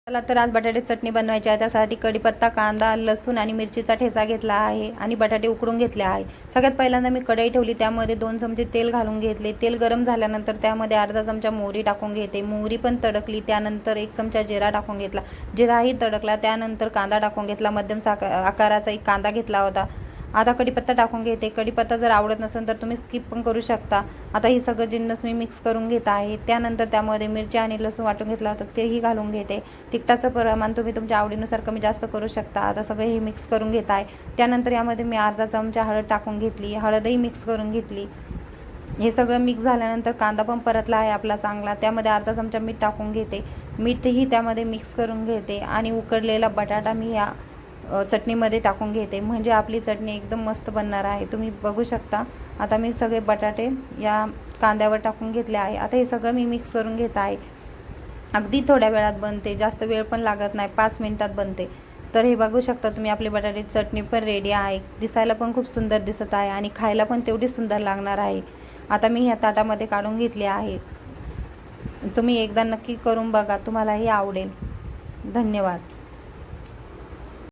चला तर आज बटाट्याची चटणी बनवायची आहे। त्यासाठी कढीपत्ता, कांदा, लसूण आणि मिरचीचा ठेचा घेतला आहे आणि बटाटे उकडून घेतले आहे। सगळ्यात पहिल्यांदा मी कढई ठेवली, त्यामध्ये 2 चमचे तेल घालून घेतले। तेल गरम झाल्यानंतर त्यामध्ये अर्धा चमचा मोहरी टाकून घेते। मोहरी पण तडकली, त्यानंतर 1 चमचा जिरा टाकून घेतला। जिराही तडकला, त्यानंतर कांदा टाकून घेतला। मध्यम आकाराचा एक कांदा घेतला होता। आता कढीपत्ता टाकून घेते। कढीपत्ता जर आवडत नसेल तर तुम्ही स्किप पण करू शकता। आता ही सगळं जिन्नस मी मिक्स करून घेत आहे। त्यानंतर त्यामध्ये मिरची आणि लसूण वाटून घेतला होता तेही घालून घेते। तिखटाचं प्रमाण तुम्ही तुमच्या आवडीनुसार कमी जास्त करू शकता। आता सगळे हे मिक्स करून घेत आहे। त्यानंतर यामध्ये मी अर्धा चमचा हळद टाकून घेतली, हळदही मिक्स करून घेतली। हे सगळं मिक्स झाल्यानंतर कांदा पण परतला आहे आपला चांगला, त्यामध्ये अर्धा चमचा मीठ टाकून घेते। मीठही त्यामध्ये मिक्स करून घेते आणि उकडलेला बटाटा मी या चटणीमध्ये टाकून घेते, म्हणजे आपली चटणी एकदम मस्त बनणार आहे। तुम्ही बघू शकता। आता मी सगळे बटाटे या कांद्यावर टाकून घेतले आहे। आता हे सगळं मी मिक्स करून घेत आहे। अगदी थोड्या वेळात बनते, जास्त वेळ पण लागत नाही, 5 मिनिटात बनते। तर हे बघू शकता तुम्ही, आपली बटाट्याची चटणी पण रेडी आहे। दिसायला पण खूप सुंदर दिसत आहे आणि खायला पण तेवढी सुंदर लागणार आहे। आता मी ह्या ताटामध्ये काढून घेतली आहे। तुम्ही एकदा नक्की करून बघा, तुम्हालाही आवडेल। धन्यवाद।